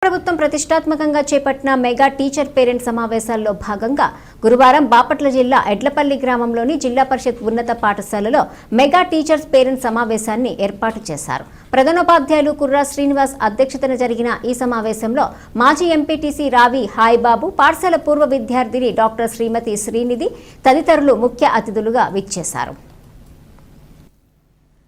ప్రభుత్వం ప్రతిష్టాత్మకంగా చేపట్టిన మెగా టీచర్ పేరెంట్ సమావేశాల్లో భాగంగా గురువారం బాపట్ల జిల్లా ఎడ్లపల్లి గ్రామంలోని జిల్లా పరిషత్ ఉన్నత పాఠశాలలో మెగా టీచర్స్ పేరెంట్ సమావేశాన్ని ఏర్పాటు చేశారు. ప్రధానోపాధ్యాయులు కుర్రా శ్రీనివాస్ అధ్యక్షతన జరిగిన ఈ సమావేశంలో మాజీ ఎంపీటీసీ రావి హాయిబాబు, పాఠశాల పూర్వ విద్యార్థిని డాక్టర్ శ్రీమతి శ్రీనిధి తదితరులు ముఖ్య అతిథులుగా విచ్చేశారు.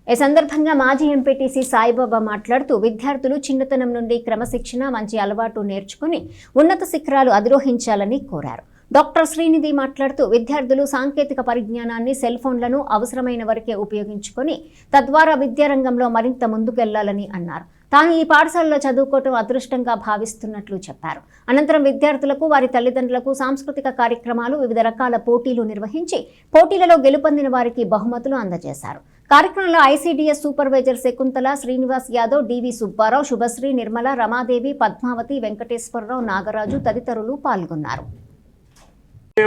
ఈ సందర్భంగా మాజీ ఎంపీటీసీ సాయిబాబా మాట్లాడుతూ విద్యార్థులు చిన్నతనం నుండి క్రమశిక్షణ, మంచి అలవాటు నేర్చుకుని ఉన్నత శిఖరాలు అధిరోహించాలని కోరారు. డాక్టర్ శ్రీనిధి మాట్లాడుతూ విద్యార్థులు సాంకేతిక పరిజ్ఞానాన్ని, సెల్ ఫోన్లను అవసరమైన వరకే ఉపయోగించుకొని తద్వారా విద్యారంగంలో మరింత ముందుకెళ్లాలని అన్నారు. తాను ఈ పాఠశాలలో చదువుకోవటం అదృష్టంగా భావిస్తున్నట్లు చెప్పారు. అనంతరం విద్యార్థులకు, వారి తల్లిదండ్రులకు సాంస్కృతిక కార్యక్రమాలు, వివిధ రకాల పోటీలు నిర్వహించి పోటీలలో గెలుపొందిన వారికి బహుమతులు అందజేశారు. కార్యక్రమంలో ఐసీడీఎస్ సూపర్వైజర్ శకుంతల, శ్రీనివాస్ యాదవ్, డివి సుబ్బారావు, శుభశ్రీ, నిర్మల, రమాదేవి, పద్మావతి, వెంకటేశ్వరరావు, నాగరాజు తదితరులు పాల్గొన్నారు.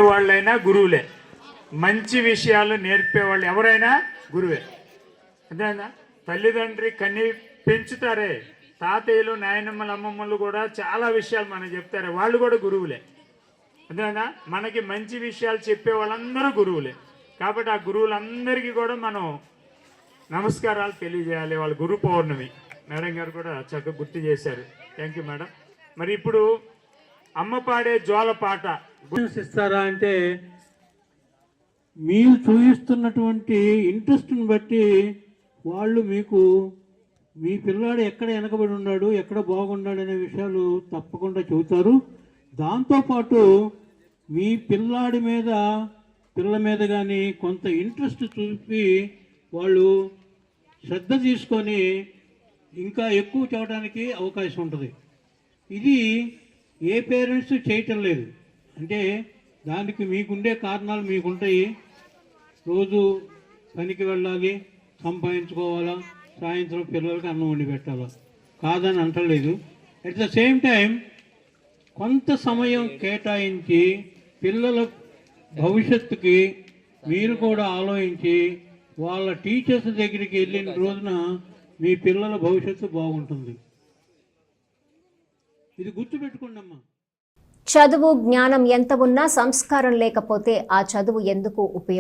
వాళ్ళైనా గురువులే, మంచి విషయాలు నేర్పేవాళ్ళు ఎవరైనా గురువే. అదేనా తల్లిదండ్రి కన్ని పెంచుతారే, తాతయ్యలు, నాయనమ్మలు, అమ్మమ్మలు కూడా చాలా విషయాలు మనకు చెప్తారే, వాళ్ళు కూడా గురువులే. అదేనా మనకి మంచి విషయాలు చెప్పే వాళ్ళందరూ గురువులే. కాబట్టి ఆ గురువులందరికీ కూడా మనం నమస్కారాలు తెలియజేయాలి. వాళ్ళ గురు పౌర్ణమి మేడం గారు కూడా చక్కగా గుర్తు చేశారు. Thank you madam. మరి ఇప్పుడు అమ్మ పాడే జోల పాట ఇస్తారా అంటే మీరు చూపిస్తున్నటువంటి ఇంట్రెస్ట్ని బట్టి వాళ్ళు మీకు మీ పిల్లాడు ఎక్కడ వెనకబడి ఉన్నాడు, ఎక్కడ బాగున్నాడు అనే విషయాలు తప్పకుండా చెబుతారు. దాంతోపాటు మీ పిల్ల మీద కానీ కొంత ఇంట్రెస్ట్ చూపి వాళ్ళు శ్రద్ధ తీసుకొని ఇంకా ఎక్కువ చేయడానికి అవకాశం ఉంటుంది. ఇది ఏ పేరెంట్స్ చేయటం లేదు. అంటే దానికి మీకుండే కారణాలు మీకుంటాయి. రోజు పనికి వెళ్ళాలి, సంపాదించుకోవాలా, సాయంత్రం పిల్లలకి అన్నం వండి పెట్టాలా, కాదని అంటలేదు. అట్ ద సేమ్ టైం కొంత సమయం కేటాయించి పిల్లల భవిష్యత్తుకి మీరు కూడా ఆలోచించి వాళ్ళ టీచర్స్ దగ్గరికి వెళ్ళిన రోజున మీ పిల్లల భవిష్యత్తు బాగుంటుంది. ఇది గుర్తుపెట్టుకోండి అమ్మా. చదువు, జ్ఞానం ఎంత ఉన్నా సంస్కారం లేకపోతే ఆ చదువు ఎందుకు ఉపయోగం?